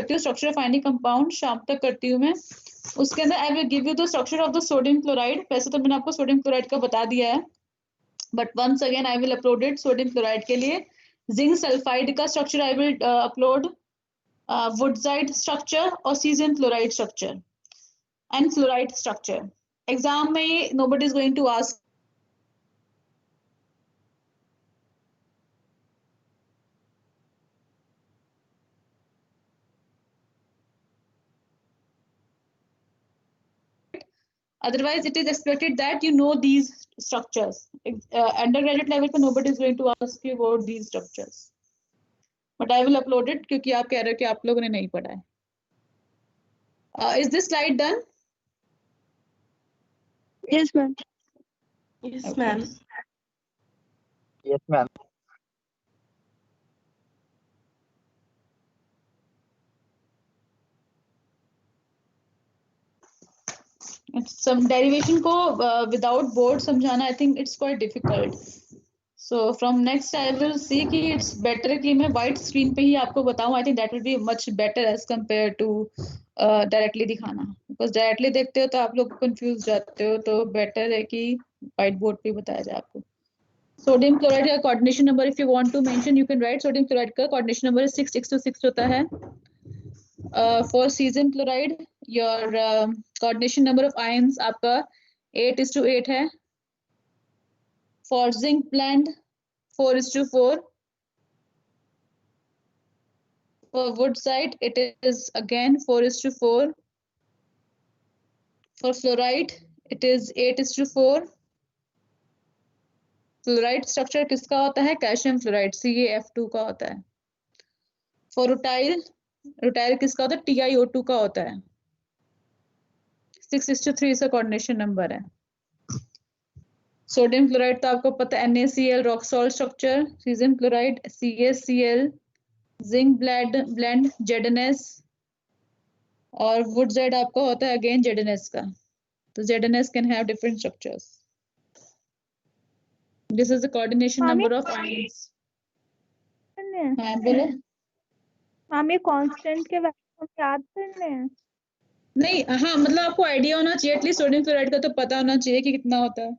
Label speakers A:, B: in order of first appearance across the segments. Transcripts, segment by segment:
A: करती हूँ structure of any compound, शाम तक करती हूँ मैं। उसके अंदर I will give you the structure of the sodium chloride. वैसे तो मैंने आपको सोडियम क्लोराइड का बता दिया है, but once again I will upload it. Sodium chloride के लिए जिंक सल्फाइड का structure I will upload, wurtzite structure और caesium chloride structure and fluoride structure. Exam में nobody is going to ask otherwise it is expected that you know these structures. Undergraduate level पे nobody is going to ask you about these structures, but I will upload it क्योंकि आप कह रहे हो कि आप लोगों ने नहीं पढ़ा है. Is this slide done?
B: Yes, ma'am.
C: Yes,
A: Okay.
C: ma'am.
D: Yes, ma'am.
A: Some derivation को without board समझाना I think it's quite difficult. So from next I will see कि it's better कि मैं white screen पे ही आपको बताऊं. I think that will be much better as compared to directly दिखाना. Because directly देखते हो तो आप लोग confuse जाते हो, तो better है कि white board पे बताया जाए आपको. Sodium chloride का coordination number if you want to mention you can write. Sodium chloride का coordination number 6:6 होता है. For cesium chloride your coordination number of ions आपका 8:8 है. For zinc blend 4:4. For woodside it is again 4:4. For fluoride it is 8:4. Fluoride structure किसका होता है? Calcium fluoride CaF2 का होता है. For रुटाइल किसका होता है? TiO2 का होता है. 6:3 इसका कोऑर्डिनेशन नंबर है. सोडियम क्लोराइड तो आपको पता है NaCl rock salt structure. Caesium chloride CaCl. Zinc blende ZnS और वुडजाइड आपका होता है अगेन ZnS का. तो ZnS can have different structures. This is the coordination number of ions. हाँ बोलो.
B: मैम ये कांस्टेंट के वैल्यू हम याद करने हैं?
A: नहीं, हाँ मतलब आपको आइडिया होना चाहिए एटलीस्ट. सोडियम क्लोराइड का तो पता होना चाहिए कि कितना होता है.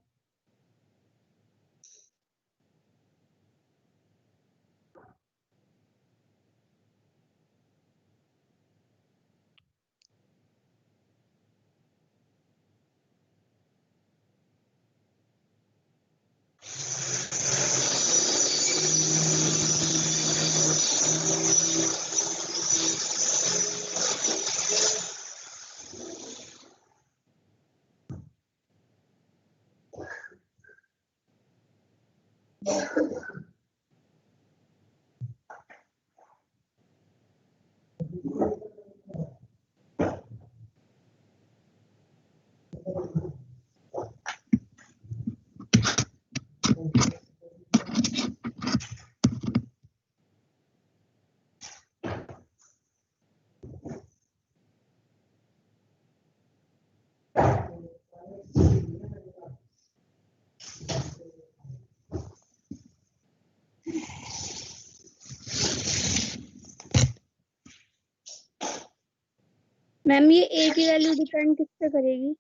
B: मैम ये ए की वैल्यू डिपेंड किस पे करेगी?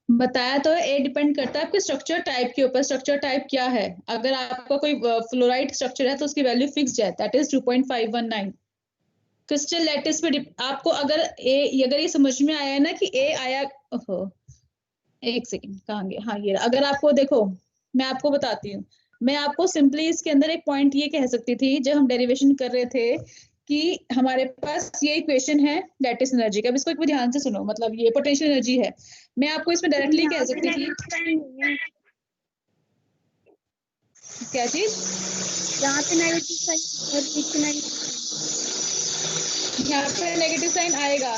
A: बताया तो ए डिपेंड करता है आपके स्ट्रक्चर टाइप के ऊपर. स्ट्रक्चर टाइप क्या है? अगर आपका कोई फ्लोराइड स्ट्रक्चर है तो उसकी वैल्यू फिक्स्ड है, दैट इज 2.519. क्रिस्टल लैटिस पे आपको अगर ये समझ में आया है ना कि ए आया. ओहो एक सेकंड कहाँ गया? हाँ ये अगर आपको देखो मैं आपको बताती हूँ. मैं आपको सिंपली इसके अंदर एक पॉइंट ये कह सकती थी जब हम डेरिवेशन कर रहे थे कि हमारे पास ये इक्वेशन है लैटिस एनर्जी का. अब इसको एक बार ध्यान से सुनो. मतलब ये पोटेंशियल एनर्जी है. मैं आपको इसमें डायरेक्टली कह सकती थी. क्या चीज?
B: यहाँ पे नेगेटिव साइन और बीच में
A: यहाँ पे नेगेटिव साइन आएगा.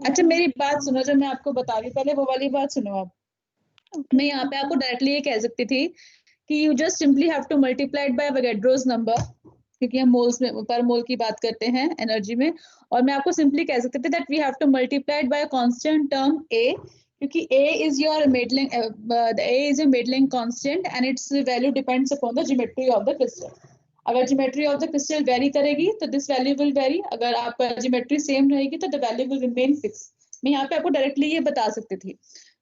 A: अच्छा मेरी बात सुनो जो मैं आपको बता रही हूँ, पहले वो वाली बात सुनो आप. मैं यहाँ पे आपको डायरेक्टली ये कह सकती थी कि you just simply have to multiply it bye Avogadro's number, क्योंकि हम मोल्स में पर मोल की बात करते हैं एनर्जी में. और मैं आपको सिंपली कह सकती थी that we have to multiply it by a constant term A, क्योंकि A is your Madelung the A is a Madelung constant and its value depends upon the geometry of the crystal. अगर geometry of the crystal vary करेगी तो this value will vary. अगर आपका geometry same रहेगी तो the value will remain fixed. मैं यहाँ पे आपको डायरेक्टली ये बता सकती थी,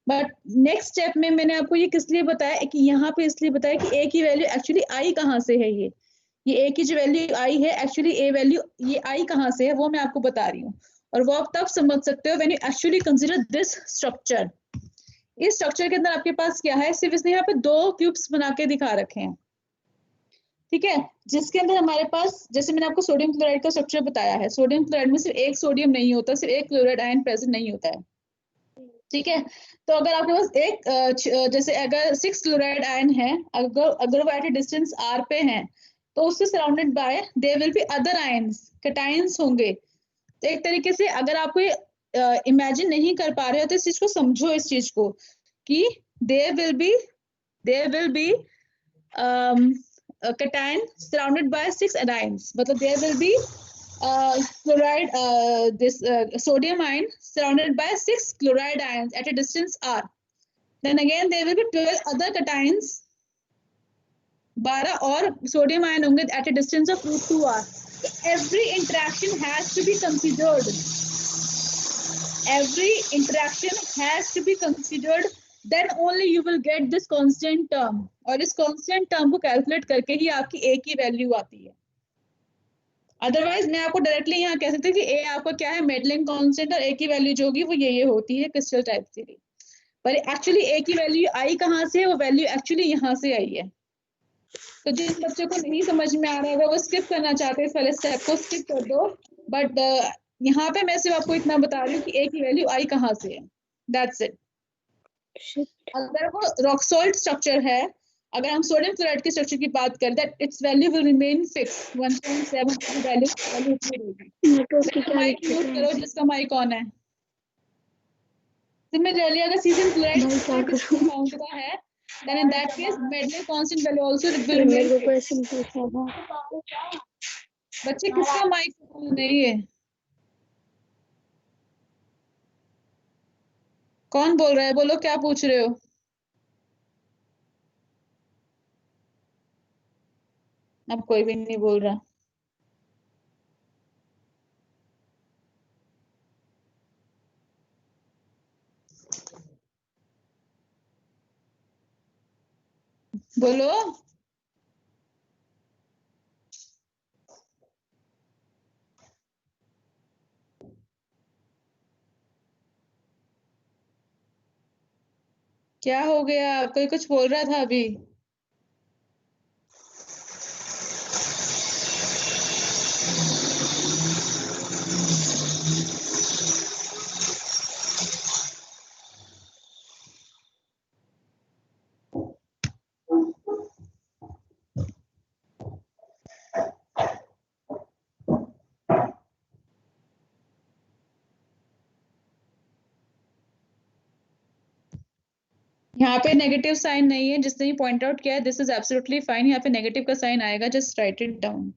A: बट नेक्स्ट स्टेप में मैंने आपको ये किस लिए बताया कि यहाँ पे इसलिए बताया कि A की वैल्यू एक्चुअली I कहाँ से है, ये A की जो वैल्यू I है एक्चुअली A वैल्यू ये I कहाँ से है वो मैं आपको बता रही हूँ, और वो आप तब समझ सकते हो when you actually consider this structure. इस स्ट्रक्चर के अंदर आपके पास क्या है, सिर्फ इसने यहाँ पे 2 क्यूब्स बना के दिखा रखे हैं, ठीक है, जिसके अंदर हमारे पास जैसे मैंने आपको सोडियम क्लोराइड का स्ट्रक्चर बताया है, सोडियम क्लोराइड में सिर्फ एक सोडियम नहीं होता, सिर्फ एक क्लोराइड आयन प्रेजेंट नहीं होता है, ठीक है। तो अगर आपके पास एक जैसे अगर 6 क्लोराइड आयन है, अगर वो एट ए डिस्टेंस r पे हैं तो उससे surrounded by there will B other ions, cations होंगे। तो एक तरीके से अगर आपको इमेजिन नहीं कर पा रहे हो तो इस चीज को समझो, इस चीज को कि there will be cation surrounded by 6 anions, मतलब there will be chloride this sodium ion surrounded by 6 chloride ions at a distance r. Then again there will be 12 other cations, 12 और सोडियम आयन होंगे at a distance of √2r. Every interaction has to be considered. Every interaction has to be considered. Then only you will get this constant term. और इस constant term को calculate करके ही आपकी A की value आती है। Otherwise मैं आपको डायरेक्टली यहाँ कह सकती हूँ कि A आपका क्या है, मेडलिंग कांस्टेंट, और A की वैल्यू जो होगी वो ये होती है क्रिस्टल टाइप थ्योरी। पर एक्चुअली A की वैल्यू आई कहाँ से है, वो वैल्यू एक्चुअली यहाँ से आई है। तो जिन बच्चों को नहीं समझ में आ रहा होगा वो स्किप करना चाहते हैं, इस वाले स्टेप को स्किप कर दो। बट यहाँ पे मैं सिर्फ आपको इतना बता रही हूँ कि A की वैल्यू आई कहाँ से है, दैट्स इट। अगर वो रॉक सॉल्ट स्ट्रक्चर है, अगर हम सोडियम क्लोराइड के स्ट्रक्चर की बात करें, that it's value will remain fixed 1.7 की वैल्यू रहेगी। माइक म्यूट करो जिसका माइक ऑन है। सिमिलरली अगर सीजन क्लोराइड अमाउंट का है, then in that case Medley constant value also will remain fixed. बच्चे किसका माइक नहीं है, कौन बोल रहा है, बोलो क्या पूछ रहे हो। अब कोई भी नहीं बोल रहा। बोलो। क्या हो गया, कोई कुछ बोल रहा था अभी। यहाँ पे नेगेटिव साइन नहीं है, जिसने पॉइंट आउट किया है दिस इज एब्सोल्युटली फाइन, यहाँ पे नेगेटिव का साइन आएगा, just write it down.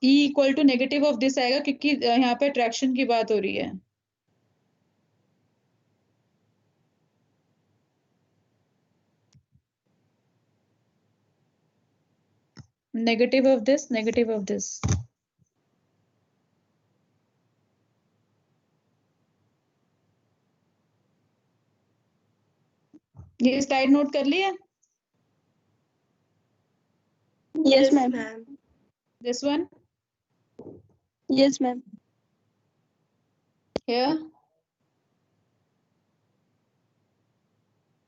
A: E equal to negative of this आएगा क्योंकि यहाँ पे अट्रैक्शन की बात हो रही है। Negative of this, negative of this. ये स्लाइड नोट कर लिया?
B: Yes, ma'am.
A: This one?
B: Yes, ma'am.
A: Here?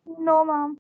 B: No, ma'am.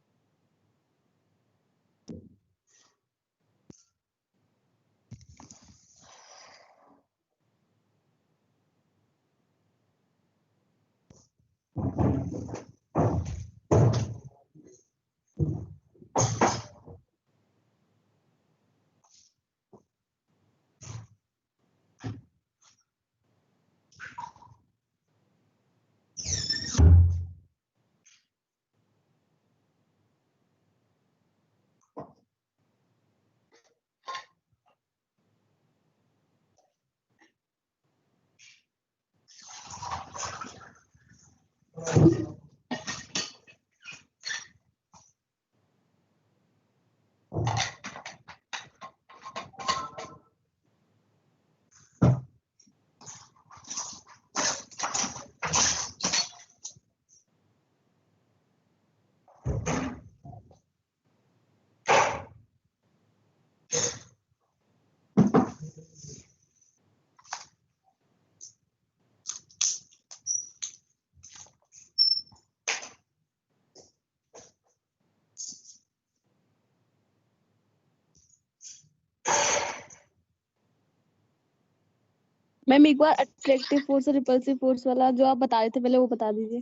C: Ma'am एक बार अट्रैक्टिव फोर्स और रिपल्सिव फोर्स वाला जो आप बता रहे थे पहले वो बता दीजिए।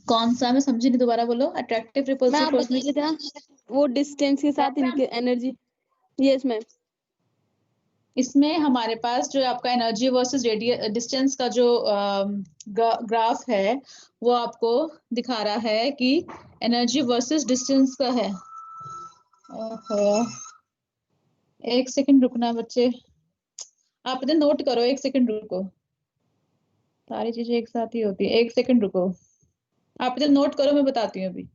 A: कौन सा, मैं समझी नहीं, दोबारा बोलो। अट्रैक्टिव
C: मैं
A: रिपल्सिव
C: आप
A: फोर्स
C: बता
A: में
C: रहे थे ना वो डिस्टेंस के साथ इनके एनर्जी। Yes ma'am.
A: इसमें हमारे पास जो आपका एनर्जी वर्सेस डिस्टेंस का जो ग्राफ है वो आपको दिखा रहा है कि एनर्जी वर्सेस डिस्टेंस का है। ओहो, एक सेकंड रुकना बच्चे, आप इधर नोट करो, एक सेकंड रुको, सारी चीजें एक साथ ही होती है। एक सेकंड रुको, आप इधर नोट करो, मैं बताती हूँ अभी।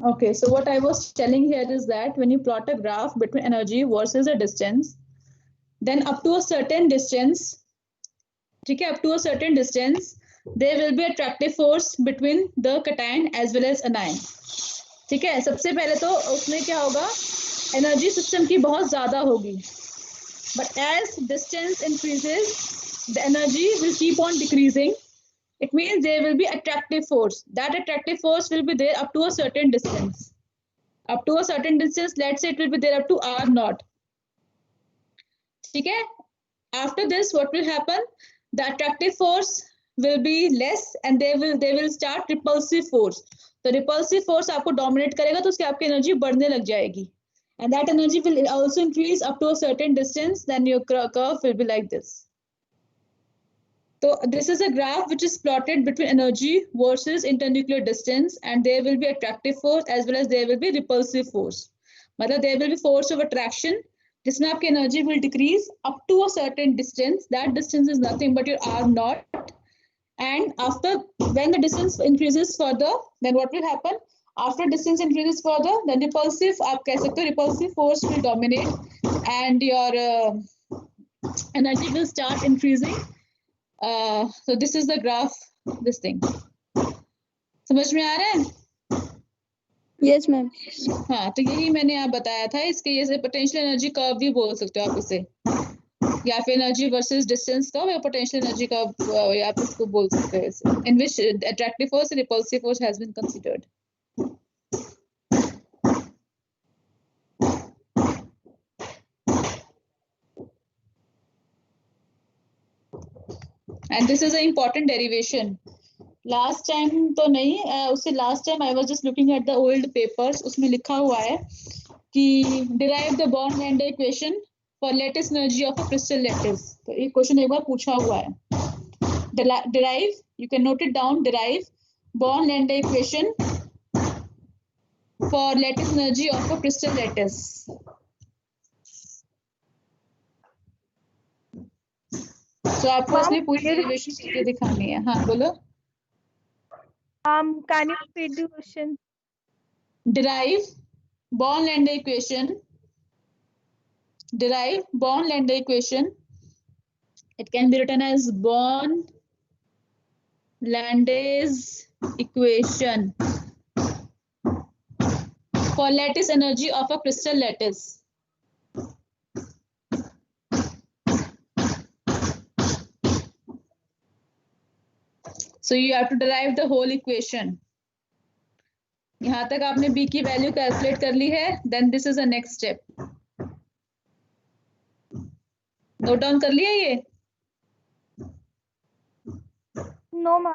A: Okay, so what I was telling here is that when you plot a graph between energy versus a distance, then up to a certain distance, ठीक है, up to a certain distance, there will be attractive force between the cation as well as anion. ठीक है, सबसे पहले तो उसमें क्या होगा, एनर्जी सिस्टम की बहुत ज्यादा होगी, but as distance increases, the energy will keep on decreasing. It means there will be attractive force. That attractive force will be there up to a certain distance. Up to a certain distance, let's say it will be there up to r naught. ठीक है? After this, what will happen? The attractive force will be less, and they will start repulsive force. तो repulsive force आपको dominate करेगा, तो उसकी आपकी energy बढ़ने लग जाएगी. And that energy will also increase up to a certain distance. Then your curve will be like this. So this is a graph which is plotted between energy versus internuclear distance, and there will be attractive force as well as there will be repulsive force. मतलब there will be force of attraction, जिसमें आपकी energy will decrease up to a certain distance. That distance is nothing but your r naught. And after, when the distance increases further, then what will happen? After distance increases further, then repulsive, आप कह सकते हो, repulsive force will dominate, and your energy will start increasing. So this is the graph, this thing. समझ में आ रहा है?
C: Yes ma'am.
A: हाँ, तो यही मैंने आप बताया था. इसके ये पोटेंशियल एनर्जी कर्व भी बोल सकते हो आप इसे, या फिर एनर्जी वर्सेस डिस्टेंस कर्व या पोटेंशियल एनर्जी कर्व, आप इसको बोल सकते हो इसे, in which attractive force and repulsive force has been considered. And this is an important derivation. Last time तो नहीं, उससे last time I was just looking at the old papers. उसमें लिखा हुआ है कि derive the Born-Lander equation for lattice energy of a crystal lattice. तो ये क्वेश्चन एक बार पूछा हुआ है. Derive, you can note it down. Derive Born-Lander equation for lattice energy of a crystal lattice. तो आपको इसमें पूरी डेरिवेशन करके दिखानी है. हाँ बोलो.
B: Can you repeat the question?
A: Derive Born-Lander equation. Derive Born-Lander equation. It can be written as Born-Lander's equation for lattice energy of a crystal lattice. So you have to derive the whole equation. यहाँ तक आपने B की value calculate कर ली है. Then this is the next step. Note down कर लिया ये?
B: No, ma'am.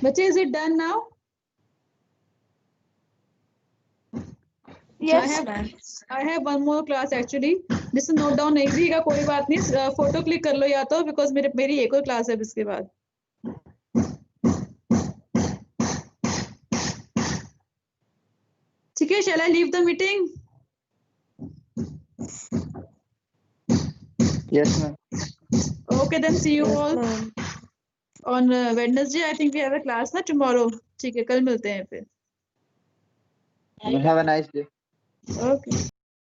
A: बच्चे, is it done now?
B: Yes,
A: ma'am. I have one more class actually. जिससे नोट डाउन नहीं भी का कोई बात नहीं, फोटो क्लिक कर लो या तो, बिकॉज मेरी एक और क्लास है अब इसके बाद. ठीक है, shall I leave the meeting?
D: Yes, ma'am.
A: Okay, then see you
C: Yes,
A: all
C: ma'am.
A: on Wednesday. I think we have a class ना tomorrow. ठीक है, कल मिलते हैं फिर.
D: Have a nice day.
A: Okay.